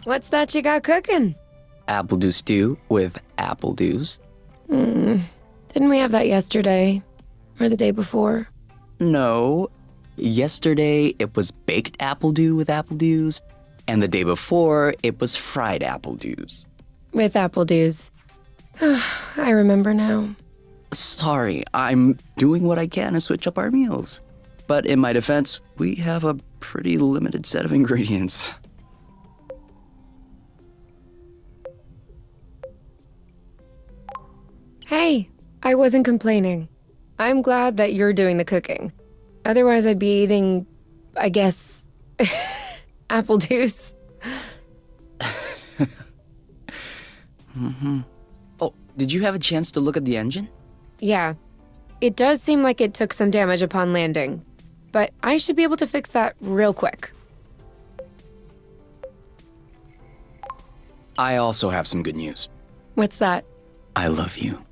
What's that you got cooking? Apple dew stew with apple dews. Didn't we have that yesterday? Or the day before? No. Yesterday, it was baked apple dew with apple dews, and the day before, it was fried apple dews. With apple dews. I remember now. Sorry, I'm doing what I can to switch up our meals. But in my defense, we have a pretty limited set of ingredients. Hey, I wasn't complaining. I'm glad that you're doing the cooking. Otherwise, I'd be eating, I guess, apple juice. Oh, did you have a chance to look at the engine? Yeah, it does seem like it took some damage upon landing. But I should be able to fix that real quick. I also have some good news. What's that? I love you.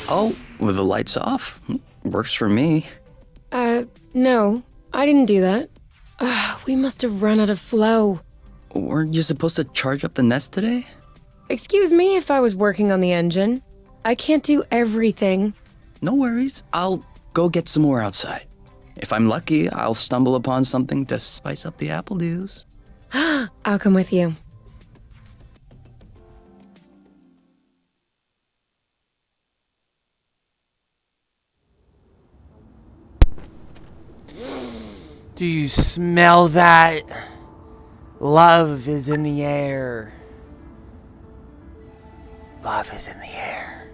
Oh, with the lights off? Works for me. No, I didn't do that. We must have run out of flow. Weren't you supposed to charge up the nest today? Excuse me if I was working on the engine. I can't do everything. No worries. I'll go get some more outside. If I'm lucky, I'll stumble upon something to spice up the apple dews. I'll come with you. Do you smell that? Love is in the air. Love is in the air.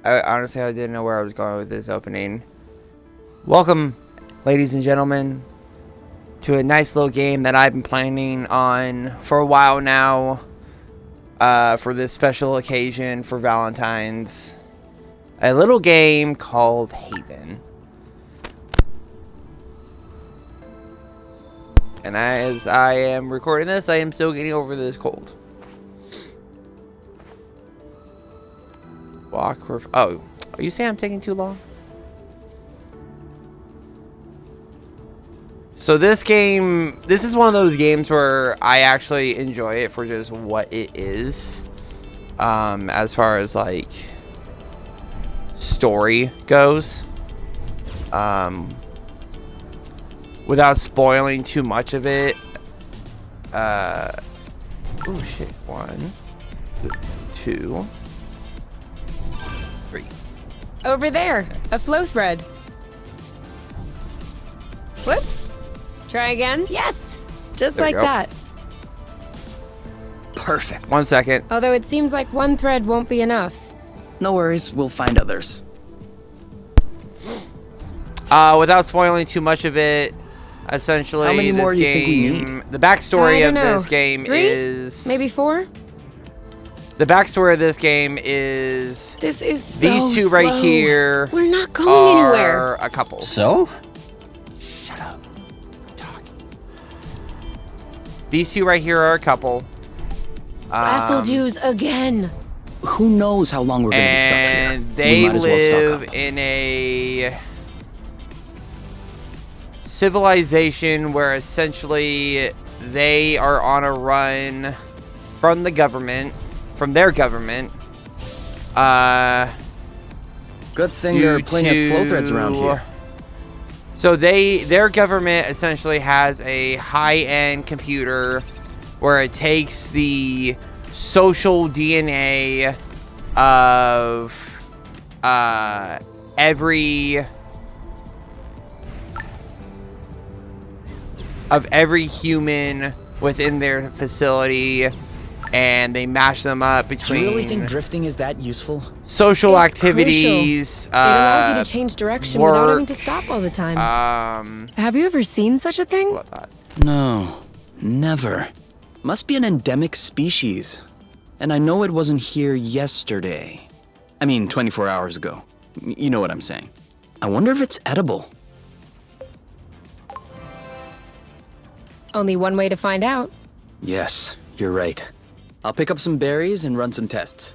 Honestly, I didn't know where I was going with this opening. Welcome, ladies and gentlemen, to a nice little game that I've been planning on for a while now. For this special occasion for Valentine's. A little game called Haven. And as I am recording this, I am still getting over this cold. Oh, are you saying I'm taking too long? So this game, this is one of those games where I actually enjoy it for just what it is. As far as like story goes. Without spoiling too much of it. Oh shit. 1, 2, 3. Over there, a flow thread. Whoops. Try again. Yes, just There we like go. that. Perfect. 1 second. Although it seems like one thread won't be enough. No worries, we'll find others. Without spoiling too much of it, essentially, How many this more do you game, think we need? the backstory I of don't know. this game 3? is Maybe 4? the backstory of this game is This is so these two right slow. here We're not going are anywhere. a couple. So? Shut up. I'm talking. These two right here are a couple. Apple juice again. Who knows how long we're gonna be stuck here? And they We might as well stock live up. in a civilization where essentially they are on a run from the government, from their government. Good thing there are plenty of flow threads around here. So their government essentially has a high-end computer where it takes the social DNA of every human within their facility, and they mash them up Do between you really think drifting is that useful? social It's activities. It allows you to change direction without having to stop all the time. Have you ever seen such a thing? What that? No, never. Must be an endemic species. And I know it wasn't here yesterday. I mean, 24 hours ago. You know what I'm saying. I wonder if it's edible. Only one way to find out. Yes, you're right. I'll pick up some berries and run some tests.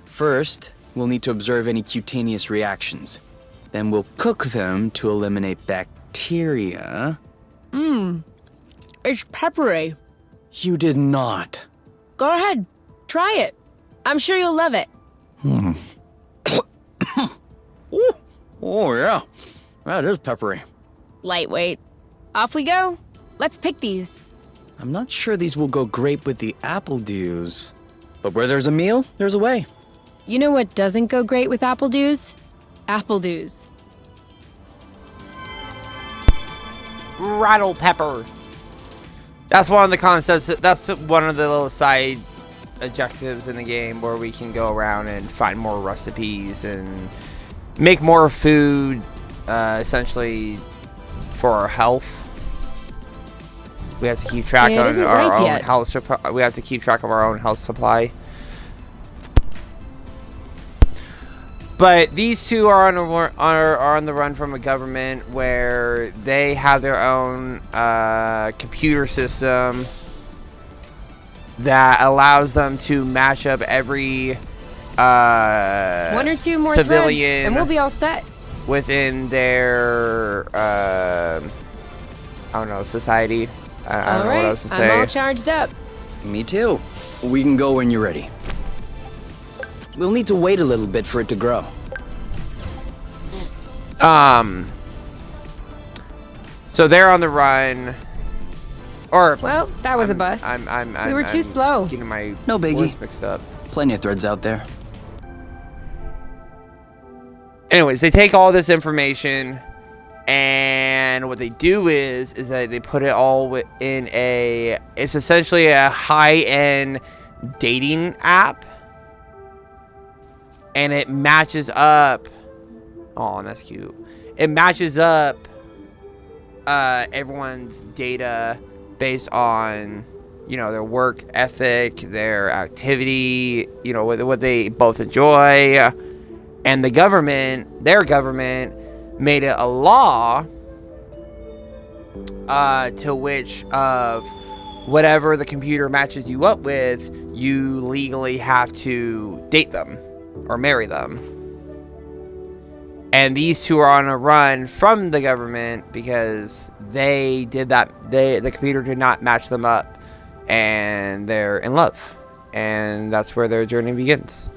First, we'll need to observe any cutaneous reactions. Then we'll cook them to eliminate bacteria. It's peppery. You did not. Go ahead. Try it. I'm sure you'll love it. Ooh. Oh, yeah. That is peppery. Lightweight. Off we go. Let's pick these. I'm not sure these will go great with the apple dews. But where there's a meal, there's a way. You know what doesn't go great with apple dews? Apple dews. Rattle pepper. That's one of the concepts. That's one of the little side objectives in the game where we can go around and find more recipes and make more food, essentially for our health. We have to keep track It on isn't our ripe own yet. health supply. We have to keep track of our own health supply. But these two are on the run from a government where they have their own computer system that allows them to match up every One or two more threads, civilian and we'll be all set. within their I don't know, society. I don't know what else to say. I'm all charged up. Me too. We can go when you're ready. We'll need to wait a little bit for it to grow. So they're on the run. Or Well, that was a bust. We were too slow. Getting my No biggie. words mixed up. Plenty of threads out there. Anyways, they take all this information, and what they do is that they put it all in a. It's essentially a high-end dating app, and it matches up. Oh, that's cute. It matches up everyone's data based on, you know, their work ethic, their activity, you know, what they both enjoy. And the government, their government, made it a law to which of whatever the computer matches you up with, you legally have to date them or marry them. And these two are on a run from the government because they did that. The computer did not match them up, and they're in love, and that's where their journey begins.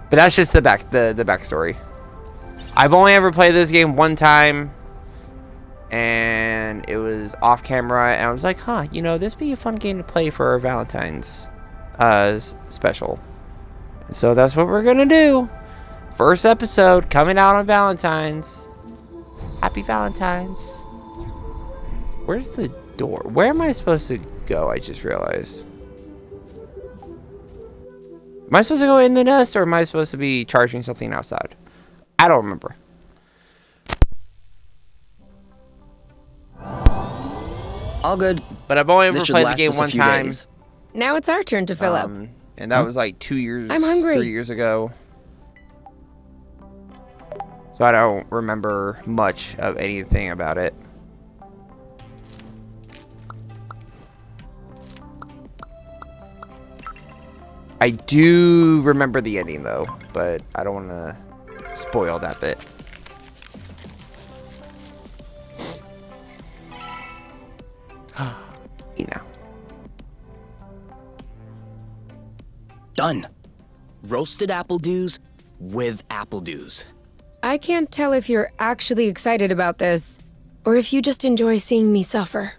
But that's just the backstory. I've only ever played this game one time, and it was off camera, and I was like, huh, you know, this would be a fun game to play for our Valentine's special. So that's what we're gonna do. First episode coming out on Valentine's. Happy Valentine's. Where's the door? Where am I supposed to go? I just realized. Am I supposed to go in the nest, or am I supposed to be charging something outside? I don't remember. All good. But I've only ever This should played the last game us a one few time. days. Now it's our turn to fill up. And that was like 2 years, I'm hungry. 3 years ago. So I don't remember much of anything about it. I do remember the ending though, but I don't want to spoil that bit. You know. Done. Roasted apple dews with apple dews. I can't tell if you're actually excited about this, or if you just enjoy seeing me suffer.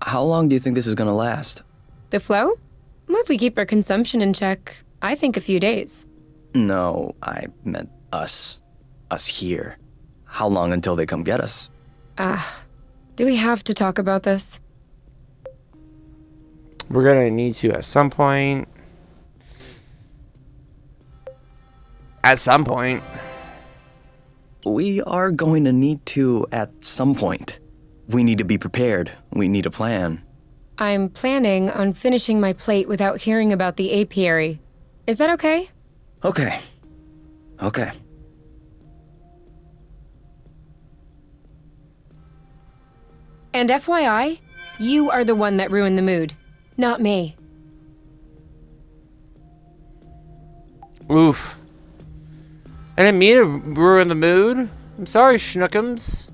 How long do you think this is gonna last? The flow? Well, if we keep our consumption in check, I think a few days. No, I meant us. Us here. How long until they come get us? Do we have to talk about this? We're gonna need to at some point. At some point. We are going to need to at some point. We need to be prepared. We need a plan. I'm planning on finishing my plate without hearing about the apiary. Is that okay? Okay. Okay. And FYI, you are the one that ruined the mood, not me. Oof. I didn't mean to ruin the mood. I'm sorry, Schnookums.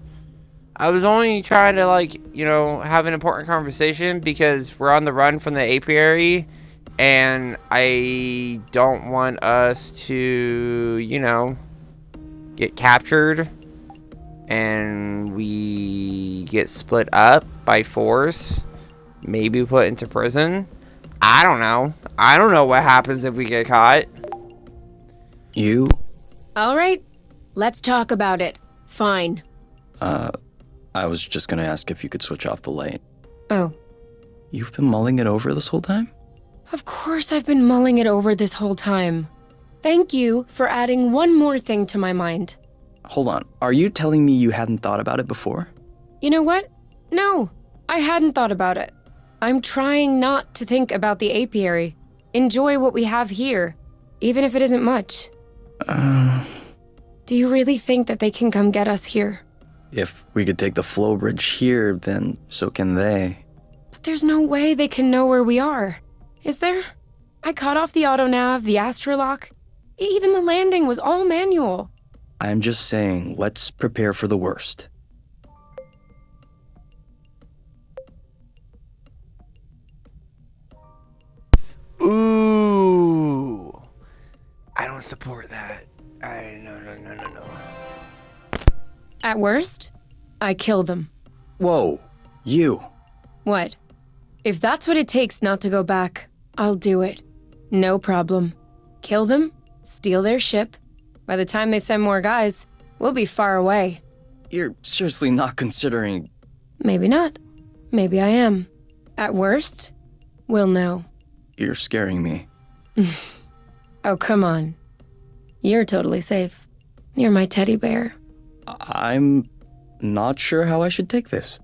I was only trying to, like, you know, have an important conversation because we're on the run from the apiary, and I don't want us to, you know, get captured and we get split up by force, maybe put into prison. I don't know. I don't know what happens if we get caught. You? All right, let's talk about it. Fine. I was just gonna ask if you could switch off the light. Oh. You've been mulling it over this whole time? Of course I've been mulling it over this whole time. Thank you for adding one more thing to my mind. Hold on. Are you telling me you hadn't thought about it before? You know what? No, I hadn't thought about it. I'm trying not to think about the apiary. Enjoy what we have here, even if it isn't much. Do you really think that they can come get us here? If we could take the flow bridge here, then so can they. But there's no way they can know where we are. Is there? I cut off the autonav, the astrolock. Even the landing was all manual. I'm just saying, let's prepare for the worst. Ooh. I don't support that. No. At worst, I kill them. Whoa, you. What? If that's what it takes not to go back, I'll do it. No problem. Kill them, steal their ship. By the time they send more guys, we'll be far away. You're seriously not considering... Maybe not. Maybe I am. At worst, we'll know. You're scaring me. Oh, come on. You're totally safe. You're my teddy bear. I'm not sure how I should take this.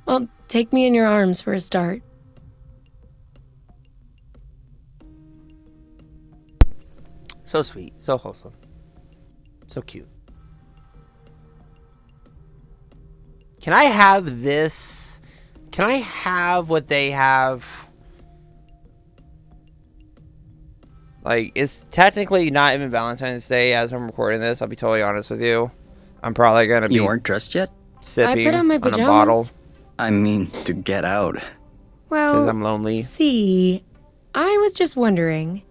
Well, take me in your arms for a start. So sweet, so wholesome, so cute. Can I have this? Can I have what they have? Like, it's technically not even Valentine's Day as I'm recording this. I'll be totally honest with you. I'm probably gonna be. You weren't dressed yet? Sipping I put on my a pajamas. bottle I mean, to get out. Well, because I'm lonely. see, I was just wondering,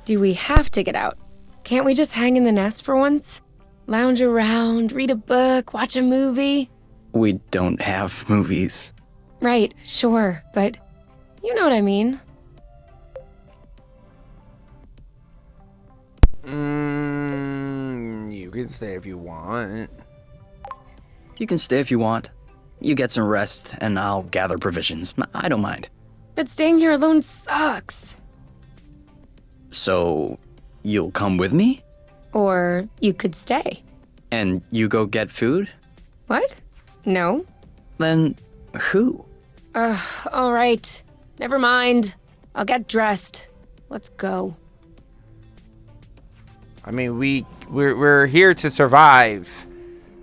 do we have to get out? Can't we just hang in the nest for once? Lounge around, read a book, watch a movie? We don't have movies. Right, sure, but you know what I mean. You can stay if you want. You can stay if you want. You get some rest, and I'll gather provisions. I don't mind. But staying here alone sucks. So, you'll come with me? Or you could stay. And you go get food? What? No? Then, who? All right. Never mind. I'll get dressed. Let's go. I mean, we're here to survive.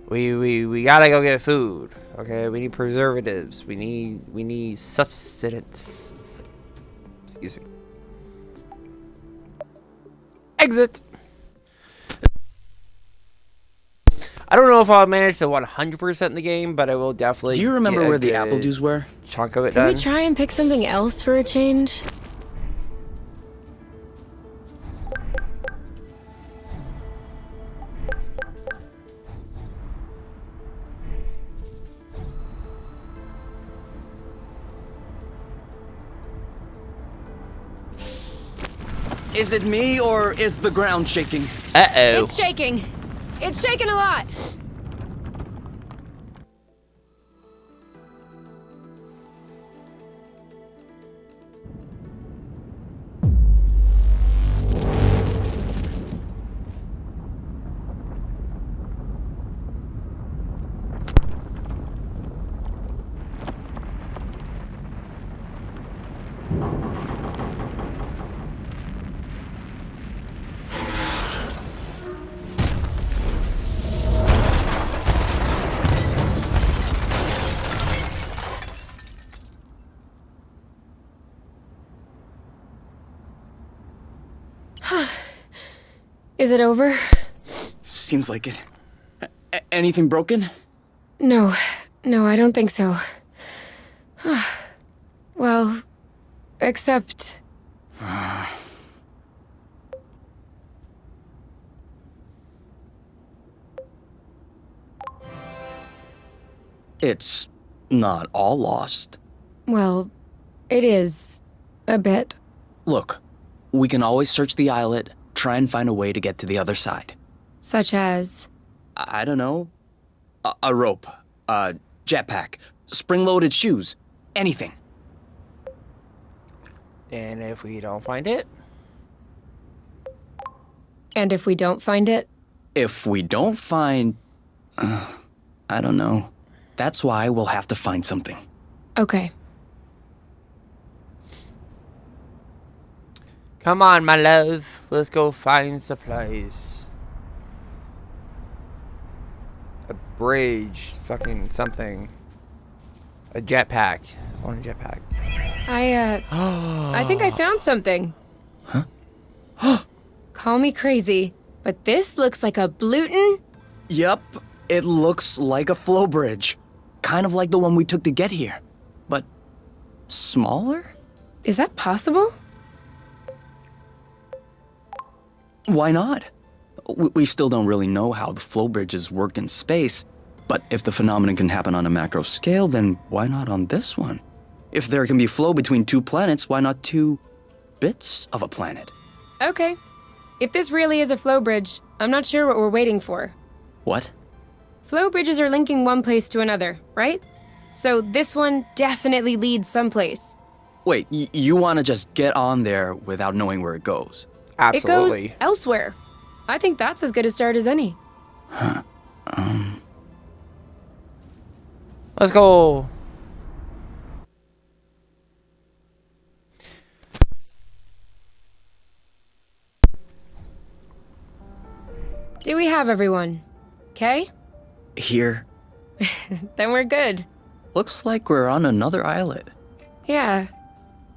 We gotta go get food. Okay, we need preservatives. We need substance. Excuse me. Exit. I don't know if I'll manage to 100% in the game, but I will definitely. Do you remember get a where the good apple juice were? chunk of it Can done? we try and pick something else for a change? Is it me, or is the ground shaking? Uh-oh. It's shaking. It's shaking a lot. Is it over? Seems like it. Anything broken? No, I don't think so. Well, except... It's not all lost. Well, it is. A bit. Look, we can always search the islet, try and find a way to get to the other side. Such as... I don't know. A rope, a jetpack, spring-loaded shoes, anything. And if we don't find it? And if we don't find it? If we don't find... I don't know. That's why we'll have to find something. Okay. Come on, my love. Let's go find supplies. A bridge. Fucking something. A jetpack. I want a jetpack. I think I found something. Huh? Call me crazy, but this looks like a Bluton. Yep, it looks like a flow bridge. Kind of like the one we took to get here. But smaller? Is that possible? Why not? We still don't really know how the flow bridges work in space, but if the phenomenon can happen on a macro scale, then why not on this one? If there can be flow between two planets, why not two bits of a planet? Okay. If this really is a flow bridge, I'm not sure what we're waiting for. What? Flow bridges are linking one place to another, right? So this one definitely leads someplace. Wait, you want to just get on there without knowing where it goes? Absolutely. It goes elsewhere. I think that's as good a start as any. Huh. Let's go. Do we have everyone? Okay? Here. Then we're good. Looks like we're on another islet. Yeah.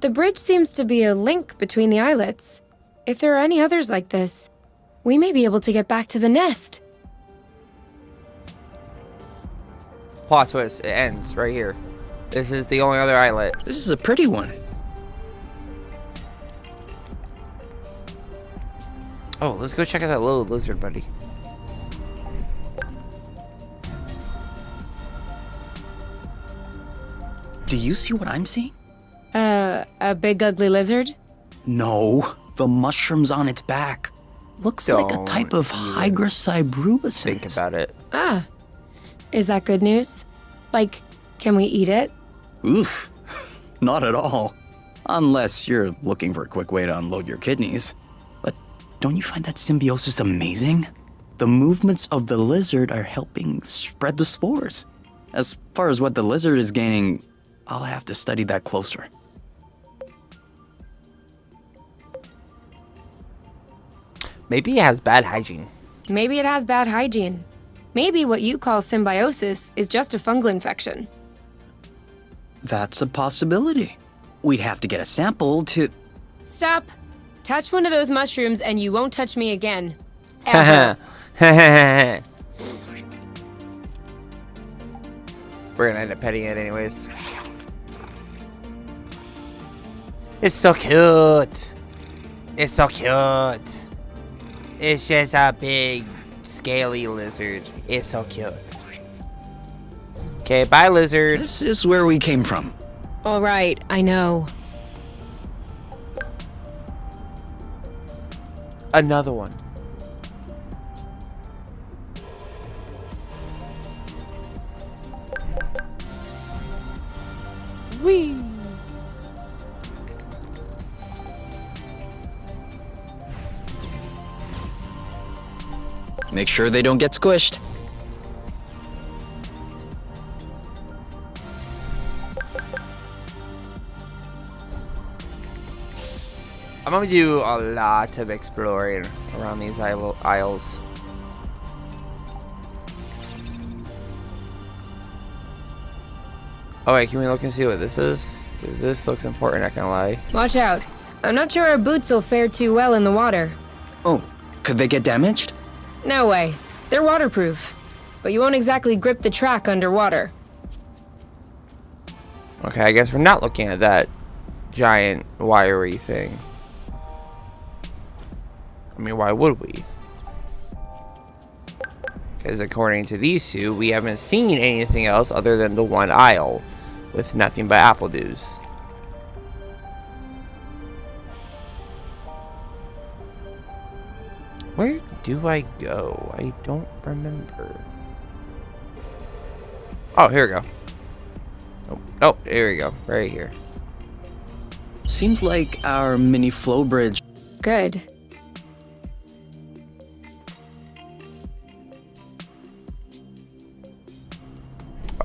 The bridge seems to be a link between the islets. If there are any others like this, we may be able to get back to the nest. Plot twist. It ends right here. This is the only other islet. This is a pretty one. Oh, let's go check out that little lizard buddy. Do you see what I'm seeing? A big ugly lizard? No, the mushrooms on its back. Looks like a type of Hygroscybrubicins. Think about it. Ah. Is that good news? Like, can we eat it? Oof, not at all. Unless you're looking for a quick way to unload your kidneys. But don't you find that symbiosis amazing? The movements of the lizard are helping spread the spores. As far as what the lizard is gaining, I'll have to study that closer. Maybe it has bad hygiene. Maybe it has bad hygiene. Maybe what you call symbiosis is just a fungal infection. That's a possibility. We'd have to get a sample to... Stop. Touch one of those mushrooms and you won't touch me again. Ever. We're gonna end up petting it anyways. It's so cute. It's so cute. It's just a big, scaly lizard. It's so cute. Okay, bye, lizard. This is where we came from. All right, I know. Another one. Whee! Make sure they don't get squished. I'm gonna do a lot of exploring around these aisles. Oh wait, can we look and see what this is? Because this looks important, not gonna lie. Watch out. I'm not sure our boots will fare too well in the water. Oh, Could they get damaged? No way. They're waterproof. But you won't exactly grip the track underwater. Okay, I guess we're not looking at that giant wiry thing. I mean, why would we? Because according to these two, we haven't seen anything else other than the one aisle with nothing but apple dews. Where do I go? I don't remember. Oh, here we go. Oh, here we go. Right here. Seems like our mini flow bridge. Good.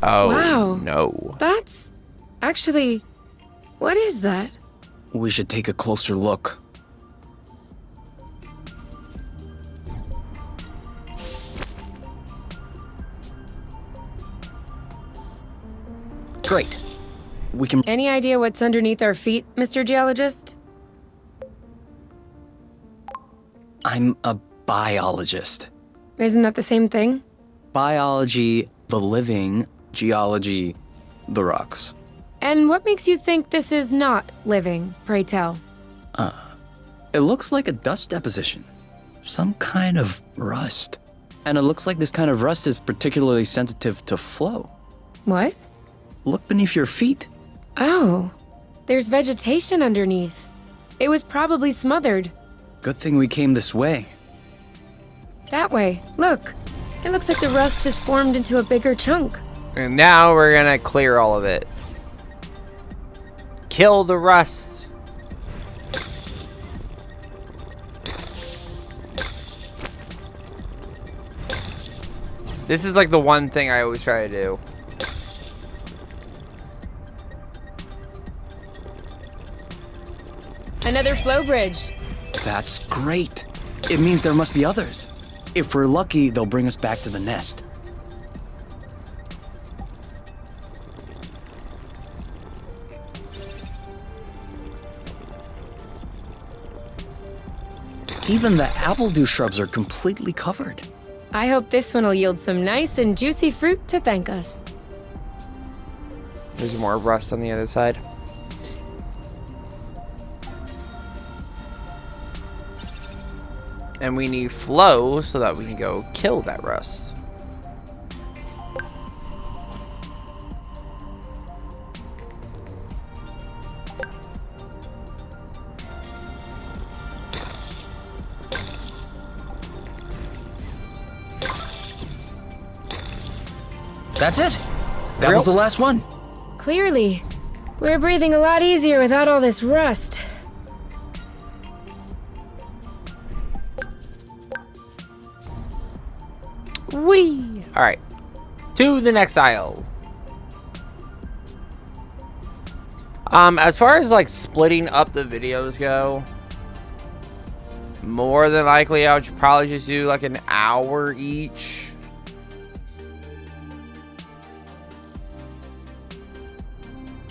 Oh, Wow. no. That's... Actually, what is that? We should take a closer look. Great. We can... Any idea what's underneath our feet, Mr. Geologist? I'm a biologist. Isn't that the same thing? Biology, the living, geology, the rocks. And what makes you think this is not living, pray tell? It looks like a dust deposition. Some kind of rust. And it looks like this kind of rust is particularly sensitive to flow. What? Look beneath your feet. Oh, there's vegetation underneath. It was probably smothered. Good thing we came this way. That way. Look. It looks like the rust has formed into a bigger chunk. And now we're gonna clear all of it. Kill the rust. This is like the one thing I always try to do. Another flow bridge. That's great. It means there must be others. If we're lucky, they'll bring us back to the nest. Even the appledew shrubs are completely covered. I hope this one will yield some nice and juicy fruit to thank us. There's more rust on the other side. And we need flow so that we can go kill that rust. That's it. That was the last one. Clearly. We're breathing a lot easier without all this rust. Whee! Alright. To the next aisle. As far as like splitting up the videos go, more than likely I would probably just do like an hour each.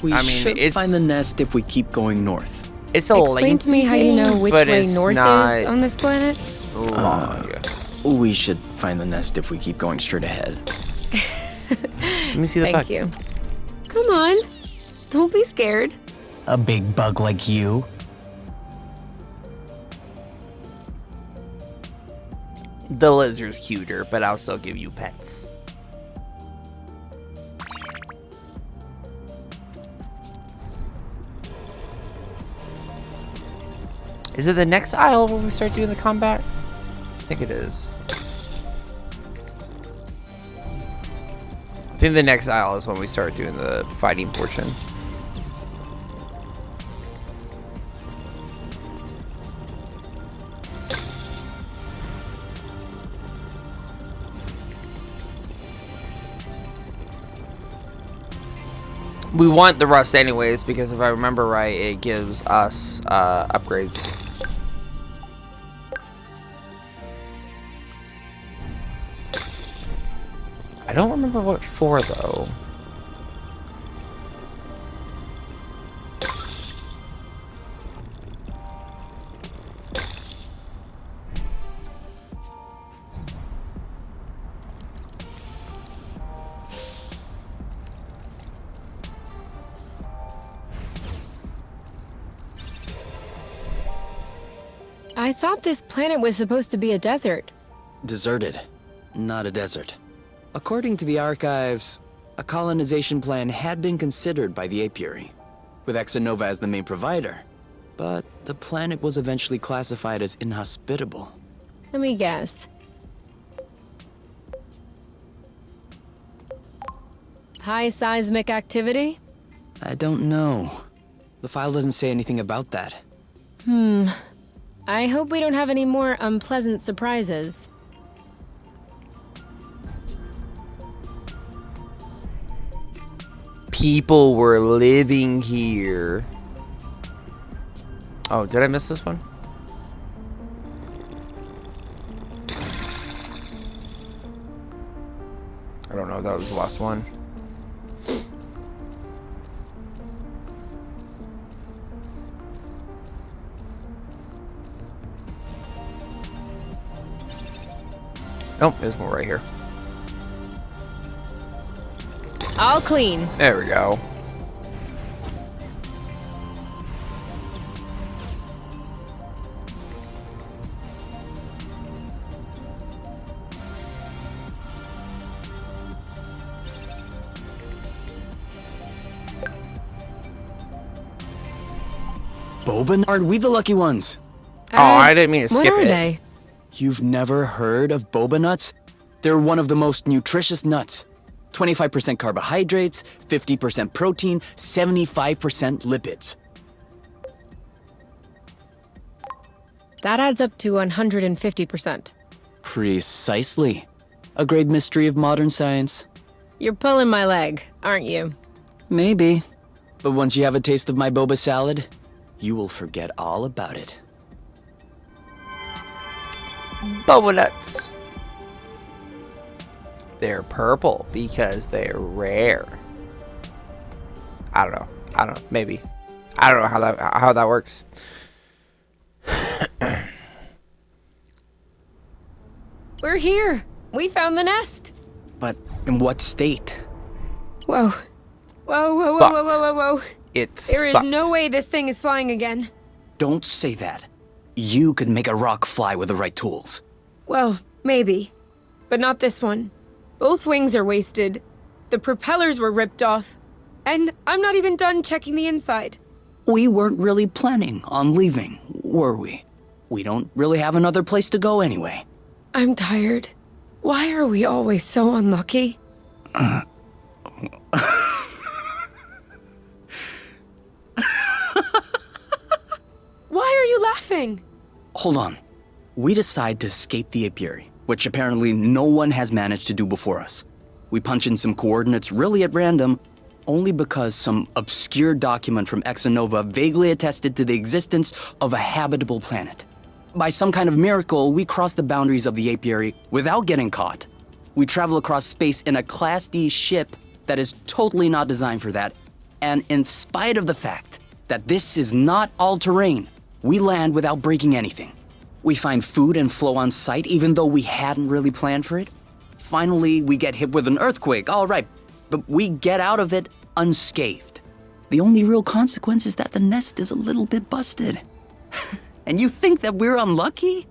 We I mean, should it's- find the nest if we keep going north. It's a Explain to me how you know which but way it's north not is on this planet. long. We should find the nest if we keep going straight ahead. Let me see the Thank bug. you. Come on. Don't be scared. A big bug like you. The lizard's cuter, but I'll still give you pets. Is it the next aisle where we start doing the combat? I think it is. I think the next aisle is when we start doing the fighting portion. We want the rust anyways, because if I remember right, it gives us upgrades. I don't remember what for though. I thought this planet was supposed to be a desert. Deserted, not a desert. According to the archives, a colonization plan had been considered by the apiary, with Exonova as the main provider. But the planet was eventually classified as inhospitable. Let me guess. High seismic activity? I don't know. The file doesn't say anything about that. I hope we don't have any more unpleasant surprises. People were living here. Oh, did I miss this one? I don't know if that was the last one. Nope, there's more right here. All clean. There we go. Boba? Are we the lucky ones? Oh, I didn't mean to skip it. What are they? You've never heard of boba nuts? They're one of the most nutritious nuts. 25% carbohydrates, 50% protein, 75% lipids. That adds up to 150%. Precisely. A great mystery of modern science. You're pulling my leg, aren't you? Maybe. But once you have a taste of my boba salad, you will forget all about it. Boba nuts. They're purple because they're rare. I don't know. Maybe. I don't know how that works. We're here. We found the nest. But in what state? Whoa. Whoa. It's There is fucked. no way this thing is flying again. Don't say that. You could make a rock fly with the right tools. Well, maybe. But not this one. Both wings are wasted. The propellers were ripped off. And I'm not even done checking the inside. We weren't really planning on leaving, were we? We don't really have another place to go anyway. I'm tired. Why are we always so unlucky? Why are you laughing? Hold on. We decide to escape the apiary, which apparently no one has managed to do before us. We punch in some coordinates really at random, only because some obscure document from Exonova vaguely attested to the existence of a habitable planet. By some kind of miracle, we cross the boundaries of the apiary without getting caught. We travel across space in a Class D ship that is totally not designed for that, and in spite of the fact that this is not all-terrain, we land without breaking anything. We find food and flow on site even though we hadn't really planned for it. Finally, we get hit with an earthquake, all right, but we get out of it unscathed. The only real consequence is that the nest is a little bit busted. And you think that we're unlucky?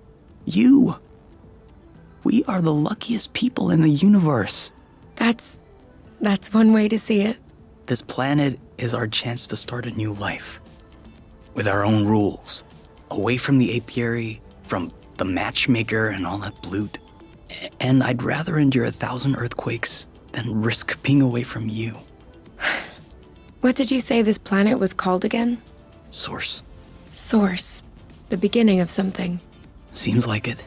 We are the luckiest people in the universe. That's one way to see it. This planet is our chance to start a new life. With our own rules. Away from the apiary, from the matchmaker and all that bloot. And I'd rather endure 1,000 earthquakes than risk being away from you. What did you say this planet was called again? Source. Source. The beginning of something. Seems like it.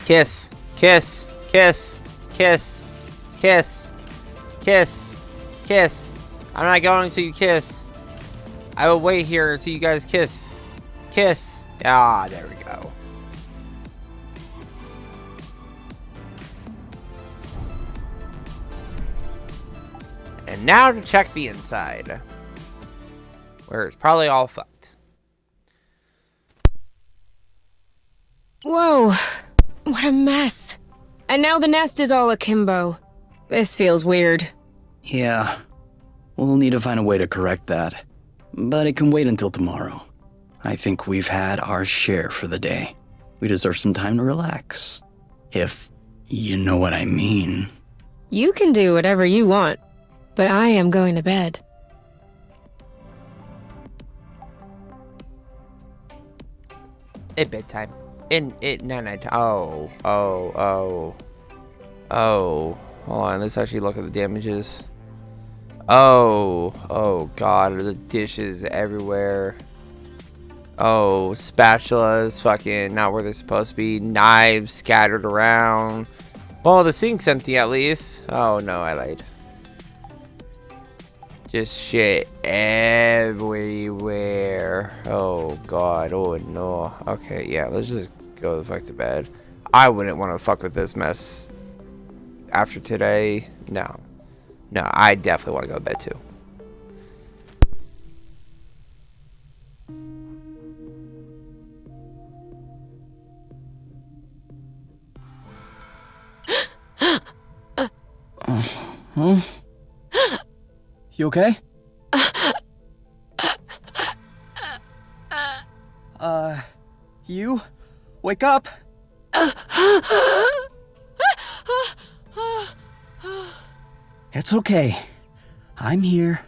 Kiss, kiss, kiss, kiss, kiss, kiss, kiss. I'm not going until you kiss. I will wait here until you guys kiss. Kiss. Ah, there we go. And now to check the inside. Where it's probably all fucked. Whoa. What a mess. And now the nest is all akimbo. This feels weird. Yeah. We'll need to find a way to correct that. But it can wait until tomorrow. I think we've had our share for the day. We deserve some time to relax. If you know what I mean. You can do whatever you want, but I am going to bed. At bedtime. Night time. Oh. Hold on, let's actually look at the damages. Oh god, the dishes everywhere. Oh, spatulas fucking not where they're supposed to be. Knives scattered around. Well, the sink's empty at least. Oh no, I lied. Just shit everywhere. Oh god, oh no. Okay, yeah, let's just go the fuck to bed. I wouldn't want to fuck with this mess after today. No, I definitely want to go to bed too. You okay? You? Wake up! It's okay. I'm here.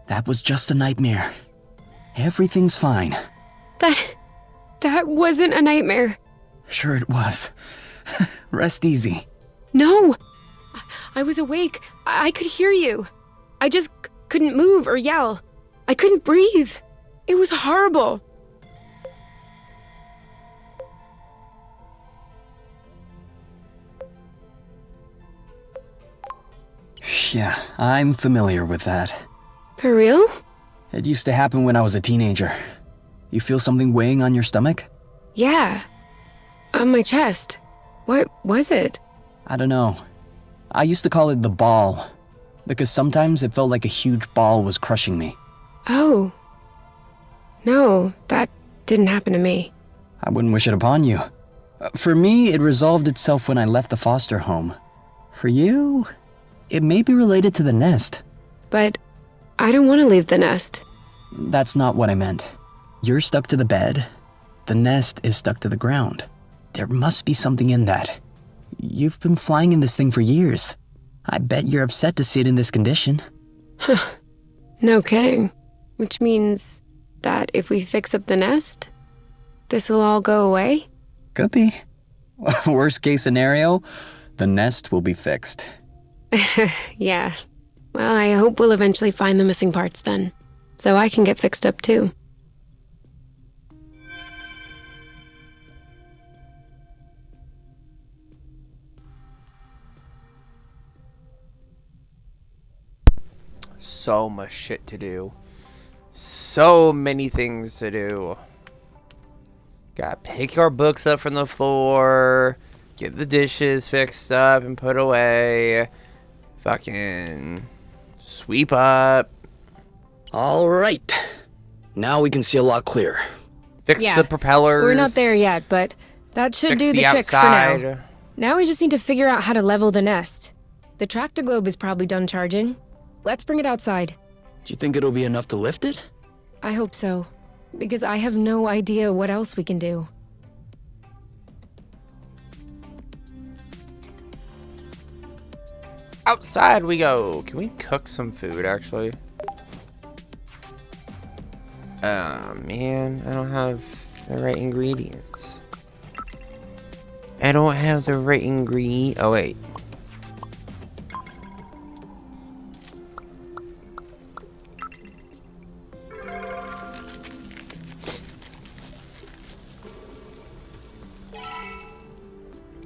That was just a nightmare. Everything's fine. That wasn't a nightmare. Sure it was. Rest easy. No! I was awake. I could hear you. I just couldn't move or yell. I couldn't breathe. It was horrible. Yeah, I'm familiar with that. For real? It used to happen when I was a teenager. You feel something weighing on your stomach? Yeah. On my chest. What was it? I don't know. I used to call it the ball, because sometimes it felt like a huge ball was crushing me. Oh. No, that didn't happen to me. I wouldn't wish it upon you. For me, it resolved itself when I left the foster home. For you, it may be related to the nest. But I don't want to leave the nest. That's not what I meant. You're stuck to the bed. The nest is stuck to the ground. There must be something in that. You've been flying in this thing for years. I bet you're upset to see it in this condition. No kidding. Which means that if we fix up the nest, this'll all go away? Could be. Worst case scenario, the nest will be fixed. Yeah. Well, I hope we'll eventually find the missing parts then, so I can get fixed up too. So much shit to do. So many things to do. Gotta pick our books up from the floor, get the dishes fixed up and put away, fucking sweep up. All right. Now we can see a lot clearer. Fix Yeah, the propellers. We're not there yet, but that should Fix do the trick outside. for now. Now we just need to figure out how to level the nest. The tractor globe is probably done charging. Let's bring it outside. Do you think it'll be enough to lift it? I hope so, because I have no idea what else we can do. Outside we go. Can we cook some food, actually? Man, I don't have the right ingredients. I don't have the right ingredient. Oh, wait.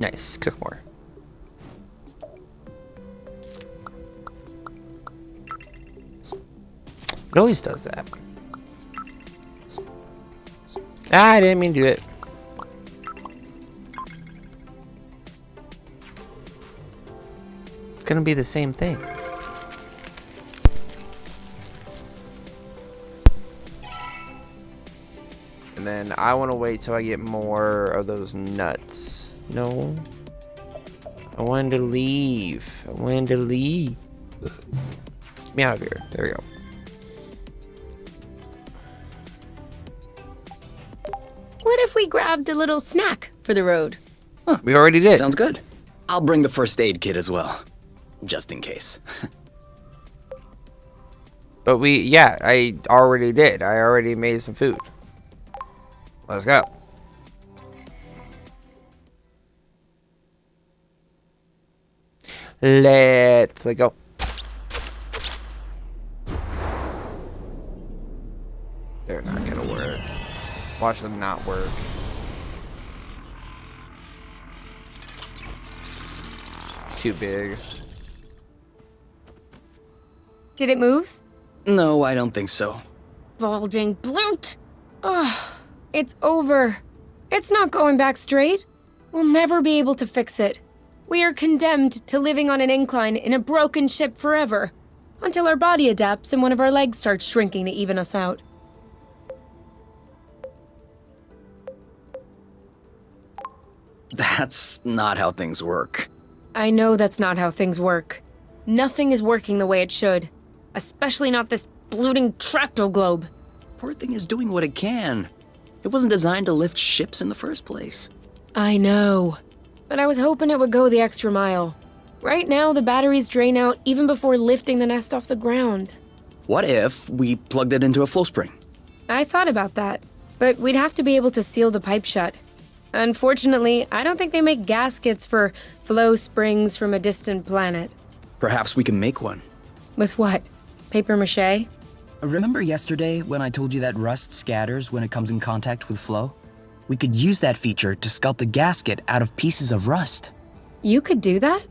Nice, cook more. It always does that. Ah, I didn't mean to do it. It's gonna be the same thing. And then I want to wait till I get more of those nuts. No. I wanted to leave. I wanted to leave. Get me out of here. There we go. What if we grabbed a little snack for the road? We already did. Sounds good. I'll bring the first aid kit as well, just in case. But I already did. I already made some food. Let's go. Let's go. They're not gonna work. Watch them not work. It's too big. Did it move? No, I don't think so. Bulging bloot! Ugh, it's over. It's not going back straight. We'll never be able to fix it. We are condemned to living on an incline in a broken ship forever, until our body adapts and one of our legs starts shrinking to even us out. That's not how things work. I know that's not how things work. Nothing is working the way it should. Especially not this bloating tractoglobe. Poor thing is doing what it can. It wasn't designed to lift ships in the first place. I know. But I was hoping it would go the extra mile. Right now, the batteries drain out even before lifting the nest off the ground. What if we plugged it into a flow spring? I thought about that, but we'd have to be able to seal the pipe shut. Unfortunately, I don't think they make gaskets for flow springs from a distant planet. Perhaps we can make one. With what? Paper mache? Remember yesterday when I told you that rust scatters when it comes in contact with flow? We could use that feature to sculpt a gasket out of pieces of rust. You could do that?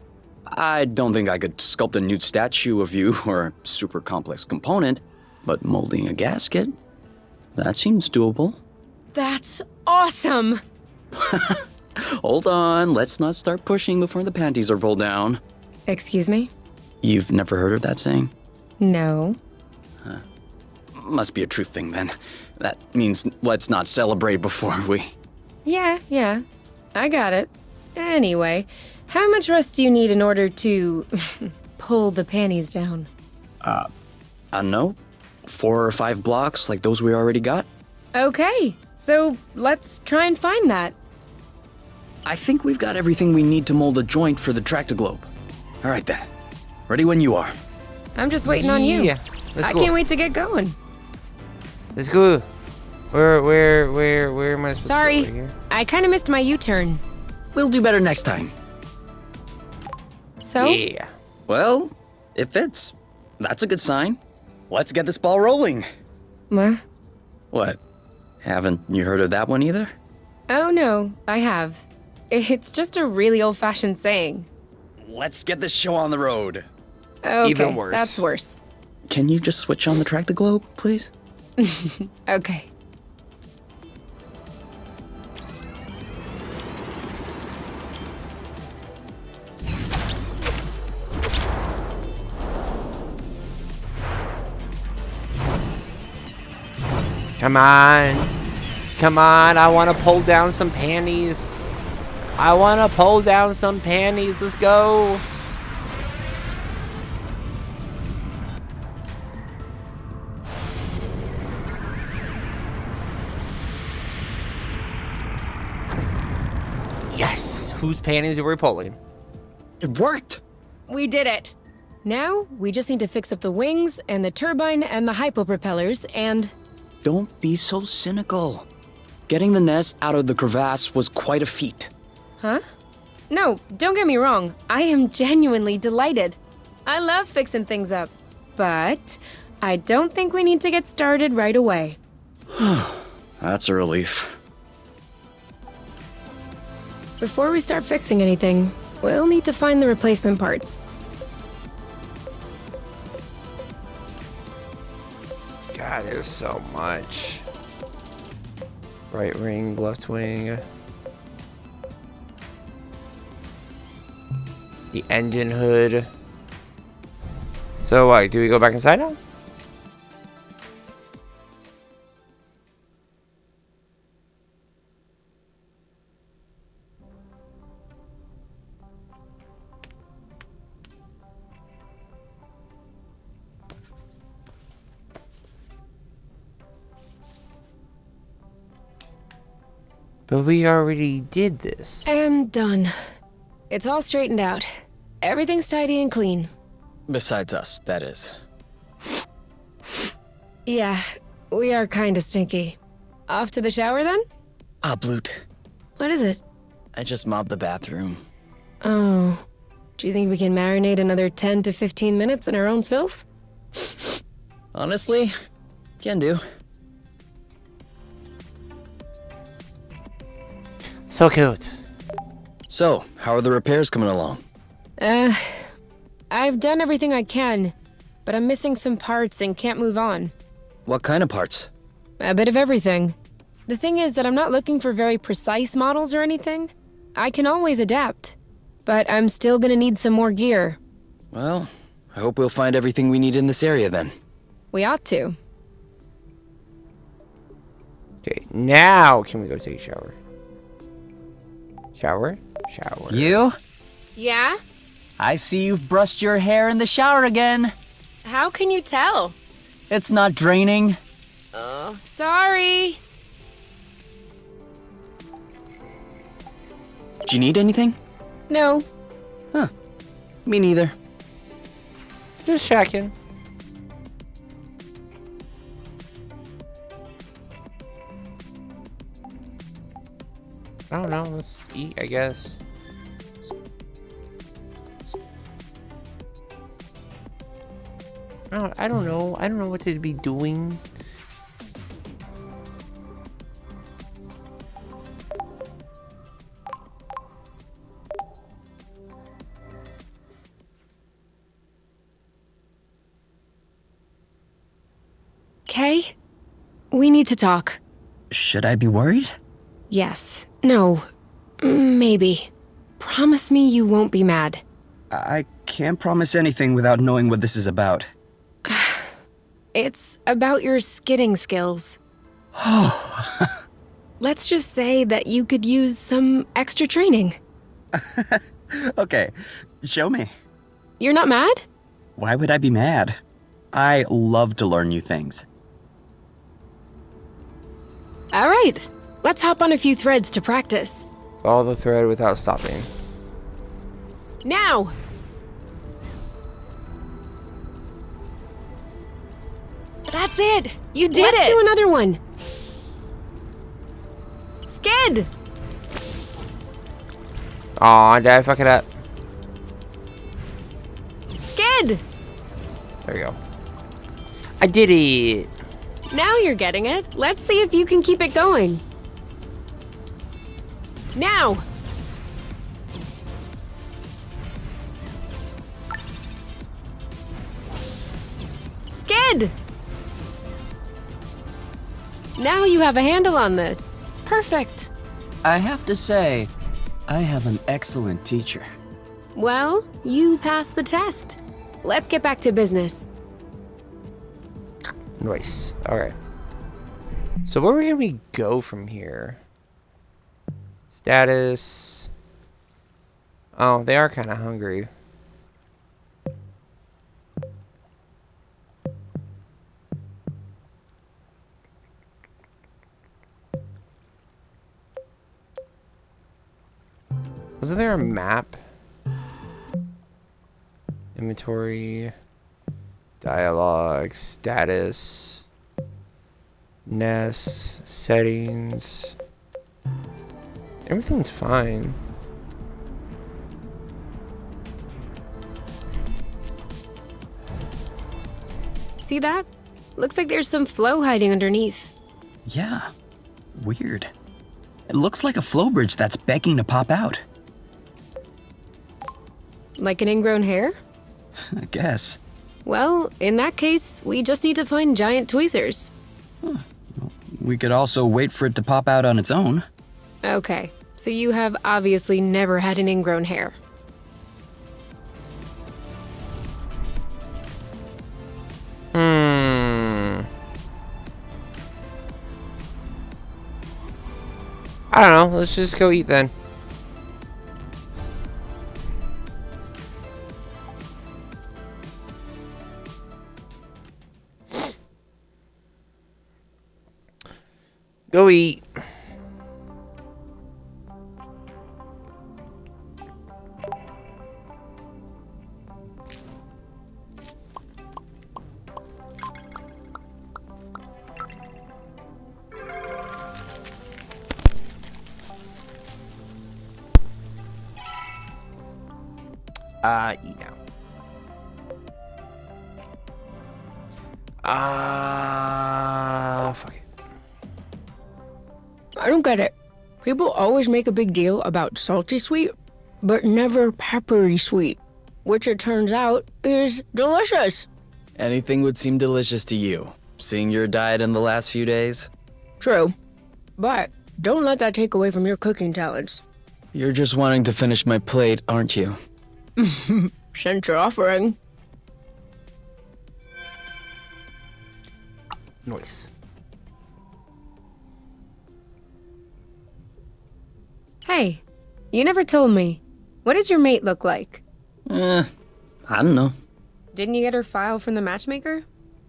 I don't think I could sculpt a nude statue of you or a super complex component, but molding a gasket, that seems doable. That's awesome! Hold on, let's not start pushing before the panties are pulled down. Excuse me? You've never heard of that saying? No. Must be a truth thing then. That means let's not celebrate before we... Yeah. I got it. Anyway, how much rust do you need in order to pull the panties down? I don't know. 4 or 5 blocks like those we already got? Okay, so let's try and find that. I think we've got everything we need to mold a joint for the tractoglobe. All right then. Ready when you are. I'm just waiting on you. Yeah, let's I go. can't wait to get going. Let's go. Where am I supposed to go? Sorry, Over here? I kind of missed my U-turn. We'll do better next time. So? Yeah. Well, it fits. That's a good sign. Let's get this ball rolling. What? What? Haven't you heard of that one either? Oh no, I have. It's just a really old-fashioned saying. Let's get this show on the road. Okay, Even worse. that's worse. Can you just switch on the tractoglobe, please? Okay. Come on. Come on. I want to pull down some panties. Let's go. Yes. Whose panties are we pulling? It worked! We did it. Now, we just need to fix up the wings and the turbine and the hypopropellers and... Don't be so cynical. Getting the nest out of the crevasse was quite a feat. Huh? No, don't get me wrong. I am genuinely delighted. I love fixing things up. But I don't think we need to get started right away. That's a relief. Before we start fixing anything, we'll need to find the replacement parts. God, there's so much. Right wing, left wing. The engine hood. So, do we go back inside now? But we already did this. And done. It's all straightened out. Everything's tidy and clean. Besides us, that is. Yeah, we are kinda stinky. Off to the shower then? Ah, Bloot. What is it? I just mobbed the bathroom. Oh. Do you think we can marinate another 10 to 15 minutes in our own filth? Honestly, can do. So cute. So, how are the repairs coming along? I've done everything I can, but I'm missing some parts and can't move on. What kind of parts? A bit of everything. The thing is that I'm not looking for very precise models or anything. I can always adapt. But I'm still gonna need some more gear. Well, I hope we'll find everything we need in this area then. We ought to. Okay, now can we go take a shower? Shower? Shower. You? Yeah? I see you've brushed your hair in the shower again. How can you tell? It's not draining. Oh, sorry. Do you need anything? No. Huh. Me neither. Just checking. I don't know, let's eat, I guess. I don't know. I don't know what to be doing. Kay? We need to talk. Should I be worried? Yes. No. Maybe. Promise me you won't be mad. I can't promise anything without knowing what this is about. It's about your skidding skills. Let's just say that you could use some extra training. Okay, show me. You're not mad? Why would I be mad? I love to learn new things. All right. Let's hop on a few threads to practice. Follow the thread without stopping. Now! That's it! You did it! Let's do another one! Skid! Aw, did I fuck it up? Skid! There we go. I did it! Now you're getting it. Let's see if you can keep it going. Now! Skid! Now you have a handle on this. Perfect. I have to say, I have an excellent teacher. Well, you passed the test. Let's get back to business. Nice. Okay. So where can we go from here? Status. Oh, they are kind of hungry. Wasn't there a map? Inventory. Dialogue. Status. Nest. Settings. Everything's fine. See that? Looks like there's some flow hiding underneath. Yeah, weird. It looks like a flow bridge that's begging to pop out. Like an ingrown hair? I guess. Well, in that case, we just need to find giant tweezers. We could also wait for it to pop out on its own. Okay, so you have obviously never had an ingrown hair. I don't know. Let's just go eat then. Go eat. Eat now. Fuck it. I don't get it. People always make a big deal about salty sweet, but never peppery sweet, which it turns out is delicious. Anything would seem delicious to you, seeing your diet in the last few days. True. But don't let that take away from your cooking talents. You're just wanting to finish my plate, aren't you? Since you're offering. Nice. Hey, you never told me. What did your mate look like? I don't know. Didn't you get her file from the matchmaker?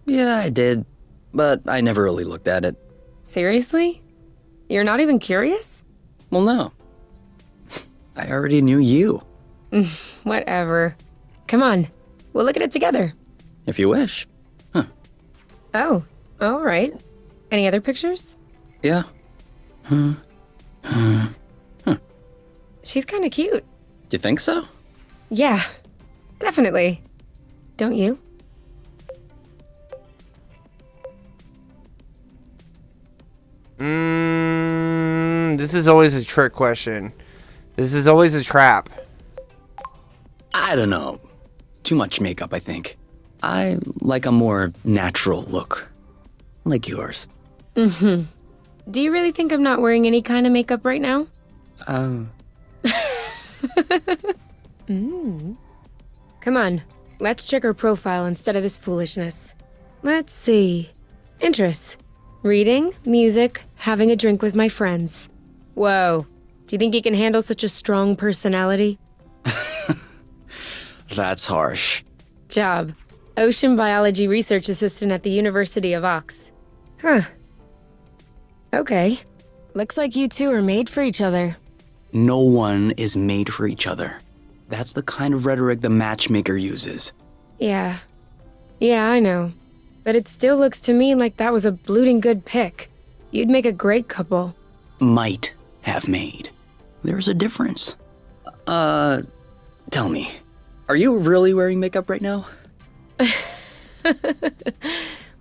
Yeah, I did, but I never really looked at it. Seriously? You're not even curious? Well, no. I already knew you, Whatever. Come on, we'll look at it together. if you wish. Oh, all right. Any other pictures? Yeah. She's kind of cute. You think so? Yeah, definitely. Don't you? This is always a trick question. This is always a trap. I don't know. Too much makeup, I think. I like a more natural look. Like yours. Do you really think I'm not wearing any kind of makeup right now? Come on, let's check her profile instead of this foolishness. Let's see. Interests. Reading, music, having a drink with my friends. Whoa. Do you think he can handle such a strong personality? That's harsh. Job. Ocean biology research assistant at the University of Ox. Huh. Okay. Looks like you two are made for each other. No one is made for each other. That's the kind of rhetoric the matchmaker uses. Yeah. Yeah, I know. But it still looks to me like that was a blooting good pick. You'd make a great couple. Might have made. There's a difference. Tell me, are you really wearing makeup right now?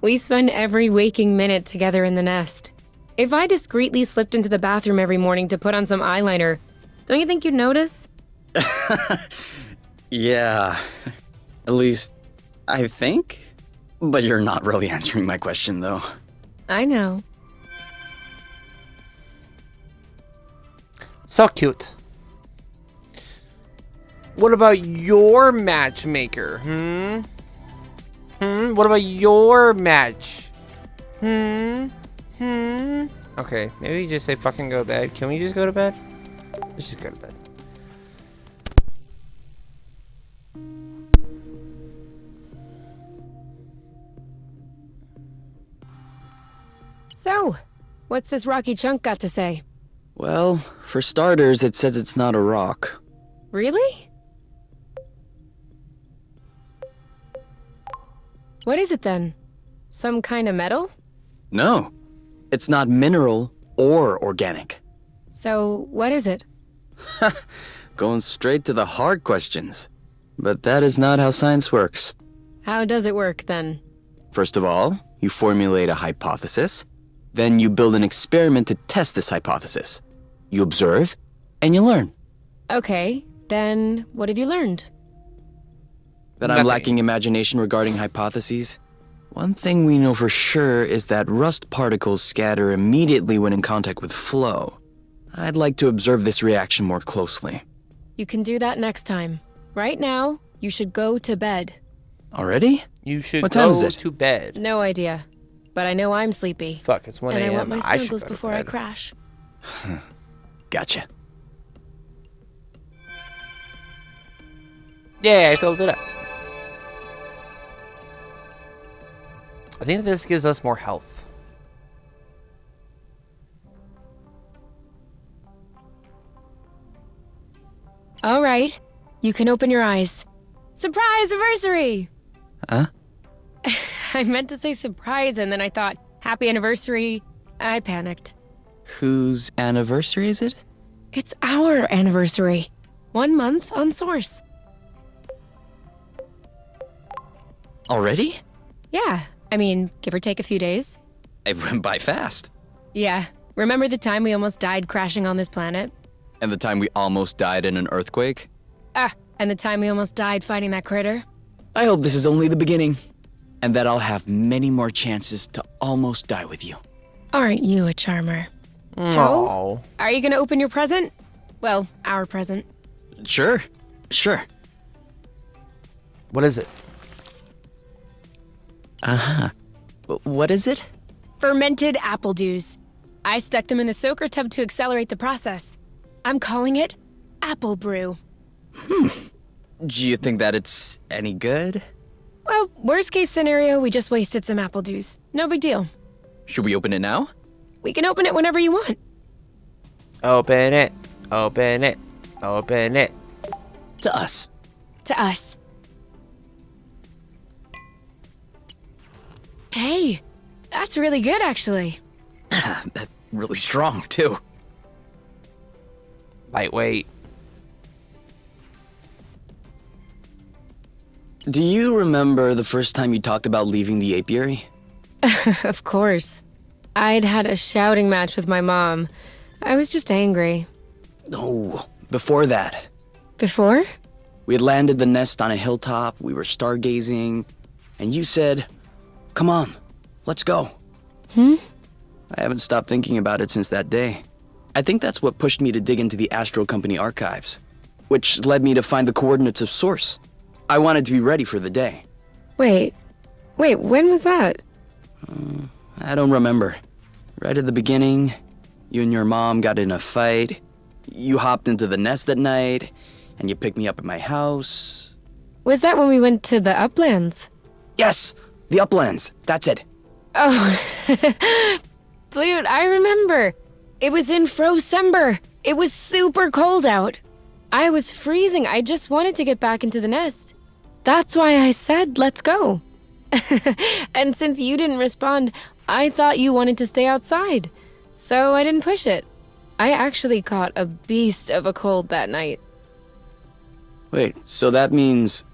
We spend every waking minute together in the nest. If I discreetly slipped into the bathroom every morning to put on some eyeliner, don't you think you'd notice? Yeah. At least, I think. But you're not really answering my question, though. I know. So cute. What about your matchmaker? What about your match? Okay, maybe just say fucking go to bed. Can we just go to bed? Let's just go to bed. So, what's this rocky chunk got to say? Well, for starters, it says it's not a rock. Really? What is it then? Some kind of metal? No, it's not mineral or organic. So, what is it? Going straight to the hard questions. But that is not how science works. How does it work then? First of all, you formulate a hypothesis. Then you build an experiment to test this hypothesis. You observe, and you learn. Okay, then what have you learned? That I'm Nothing. lacking imagination regarding hypotheses? One thing we know for sure is that rust particles scatter immediately when in contact with flow. I'd like to observe this reaction more closely. You can do that next time. Right now, you should go to bed. Already? You should What time go is it? to bed. No idea. But I know I'm sleepy. Fuck, it's 1 And a.m. I want my should snuggles go to before I bed. crash. Gotcha. Yeah, I filled it up. I think this gives us more health. All right, you can open your eyes. Surprise anniversary! Huh? I meant to say surprise and then I thought, happy anniversary. I panicked. Whose anniversary is it? It's our anniversary. 1 month on Source. Already? Yeah, I mean, give or take a few days. It went by fast. Yeah, remember the time we almost died crashing on this planet? And the time we almost died in an earthquake? And the time we almost died fighting that critter? I hope this is only the beginning, and that I'll have many more chances to almost die with you. Aren't you a charmer? Aw. So, are you gonna open your present? Well, our present. Sure. What is it? What is it? Fermented apple dews. I stuck them in the soaker tub to accelerate the process. I'm calling it Apple Brew. Do you think that it's any good? Well, worst case scenario, we just wasted some apple dews. No big deal. Should we open it now? We can open it whenever you want. Open it. Open it. Open it. To us. To us. Hey, that's really good, actually. That's really strong, too. Lightweight. Do you remember the first time you talked about leaving the apiary? Of course. I'd had a shouting match with my mom. I was just angry. Oh, before that. Before? We had landed the nest on a hilltop, we were stargazing, and you said, "Come on, let's go." I haven't stopped thinking about it since that day. I think that's what pushed me to dig into the Astro Company archives, which led me to find the coordinates of Source. I wanted to be ready for the day. Wait, when was that? I don't remember. Right at the beginning, you and your mom got in a fight. You hopped into the nest at night, and you picked me up at my house. Was that when we went to the uplands? Yes, the uplands. That's it. Oh, dude, I remember. It was in Frocember. It was super cold out. I was freezing. I just wanted to get back into the nest. That's why I said, let's go. And since you didn't respond, I thought you wanted to stay outside. So I didn't push it. I actually caught a beast of a cold that night. Wait, so that means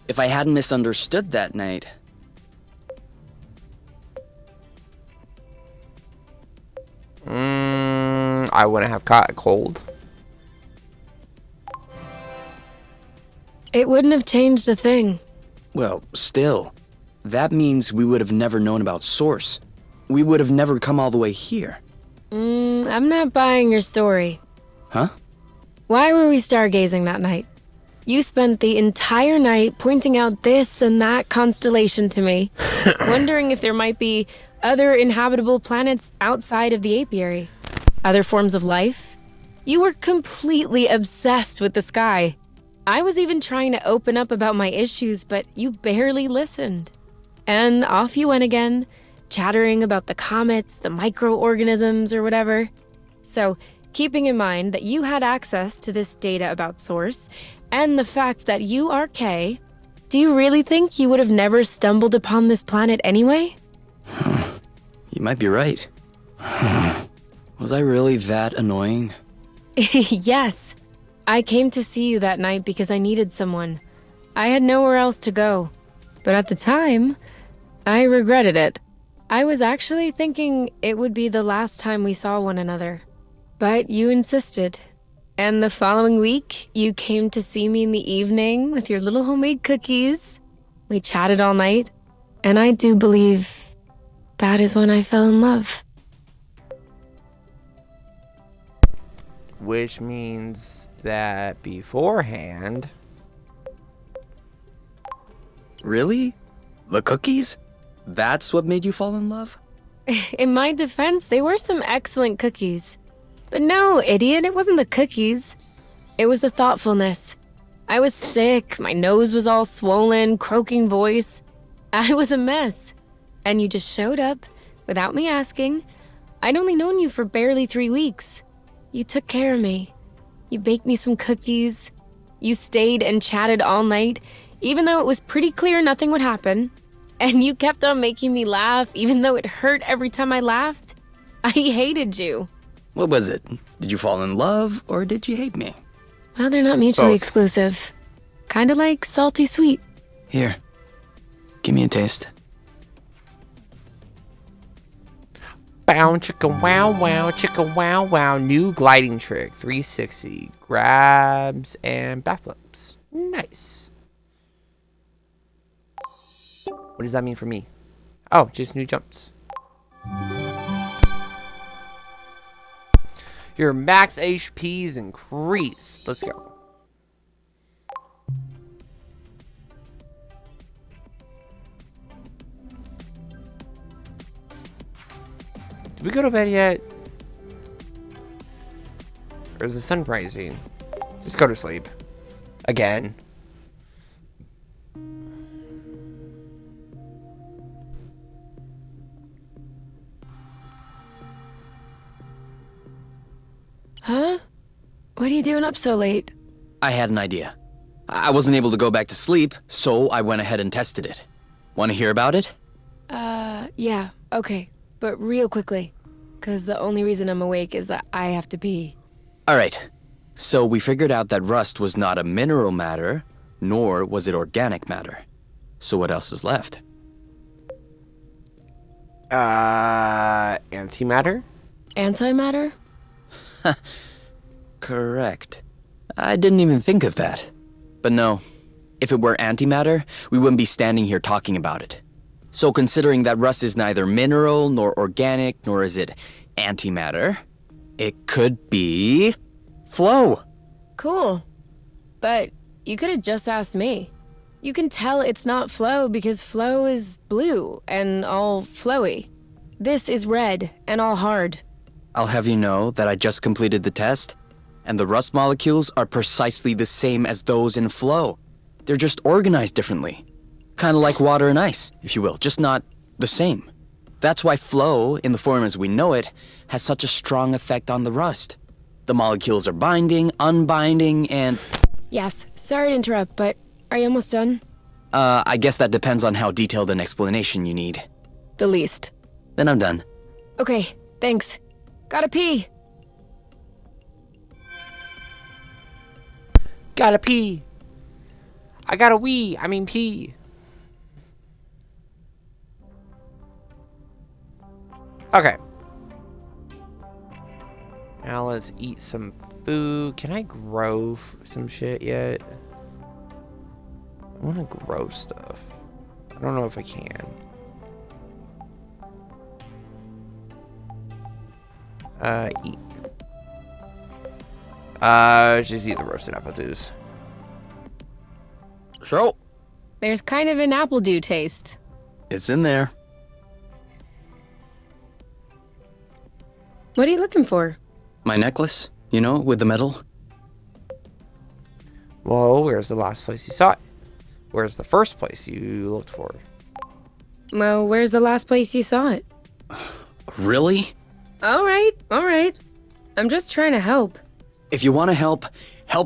if I hadn't misunderstood that night... I wouldn't have caught a cold. It wouldn't have changed a thing. Well, still, that means we would have never known about Source. We would have never come all the way here. I'm not buying your story. Huh? Why were we stargazing that night? You spent the entire night pointing out this and that constellation to me, wondering if there might be other inhabitable planets outside of the apiary. Other forms of life? You were completely obsessed with the sky. I was even trying to open up about my issues, but you barely listened. And off you went again, chattering about the comets, the microorganisms, or whatever. So, keeping in mind that you had access to this data about Source, and the fact that you are Kay, do you really think you would have never stumbled upon this planet anyway? You might be right. Was I really that annoying? Yes. I came to see you that night because I needed someone. I had nowhere else to go. But at the time, I regretted it. I was actually thinking it would be the last time we saw one another. But you insisted. And the following week, you came to see me in the evening with your little homemade cookies. We chatted all night. And I do believe that is when I fell in love. Which means that beforehand... Really? The cookies? That's what made you fall in love? In my defense, they were some excellent cookies. But no, idiot, it wasn't the cookies. It was the thoughtfulness. I was sick, my nose was all swollen, croaking voice. I was a mess. And you just showed up, without me asking. I'd only known you for barely 3 weeks. You took care of me. You baked me some cookies. You stayed and chatted all night, even though it was pretty clear nothing would happen. And you kept on making me laugh, even though it hurt every time I laughed. I hated you. What was it? Did you fall in love, or did you hate me? Well, they're not mutually Both. exclusive. Kinda like salty sweet. Here. Give me a taste. Bow chicka wow wow chicka wow wow. New gliding trick. 360. Grabs and backflips. Nice. What does that mean for me? Oh, just new jumps. Your max HP is increased. Let's go. Did we go to bed yet? Or is the sun rising? Just go to sleep. Again. Huh? What are you doing up so late? I had an idea. I wasn't able to go back to sleep, so I went ahead and tested it. Want to hear about it? Yeah, okay. But real quickly. 'Cause the only reason I'm awake is that I have to pee. Alright. So we figured out that rust was not a mineral matter, nor was it organic matter. So what else is left? Antimatter? Antimatter? Correct. I didn't even think of that. But no, if it were antimatter, we wouldn't be standing here talking about it. So considering that rust is neither mineral nor organic, nor is it antimatter, it could be flow. Cool. But you could have just asked me. You can tell it's not flow because flow is blue and all flowy. This is red and all hard. I'll have you know that I just completed the test, and the rust molecules are precisely the same as those in flow. They're just organized differently. Kind of like water and ice, if you will, just not the same. That's why flow, in the form as we know it, has such a strong effect on the rust. The molecules are binding, unbinding, and... Yes, sorry to interrupt, but are you almost done? I guess that depends on how detailed an explanation you need. The least. Then I'm done. Okay, thanks. Gotta pee. Gotta pee. I gotta wee. I mean pee. Okay. Now let's eat some food. Can I grow some shit yet? I want to grow stuff. I don't know if I can. Eat. Just eat the roasted apple juice. So, There's kind of an apple dew taste. it's in there. What are you looking for? My necklace, you know, with the metal. Well, where's the last place you saw it? Where's the first place you looked for it? Well, where's the last place you saw it? Really? All right. I'm just trying to help. If you want to help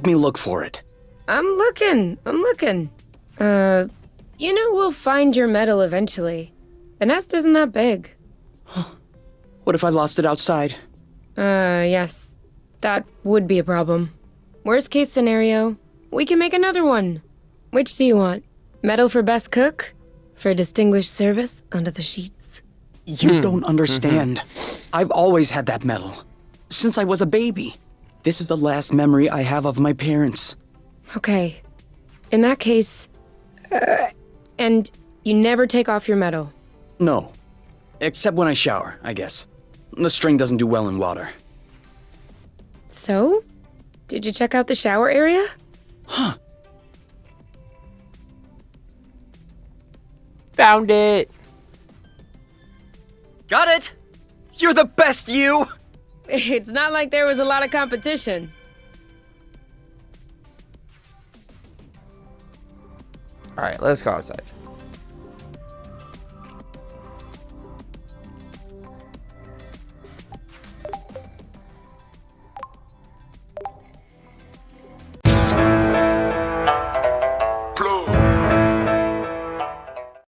me look for it. I'm looking. We'll find your medal eventually. The nest isn't that big. What if I lost it outside? Yes. That would be a problem. Worst case scenario, we can make another one. Which do you want? Medal for best cook? For distinguished service under the sheets? You don't understand. I've always had that medal. Since I was a baby. This is the last memory I have of my parents. Okay. In that case, and you never take off your medal. No. Except when I shower, I guess. The string doesn't do well in water. So? Did you check out the shower area? Found it. Got it! You're the best, you! It's not like there was a lot of competition. All right, let's go outside.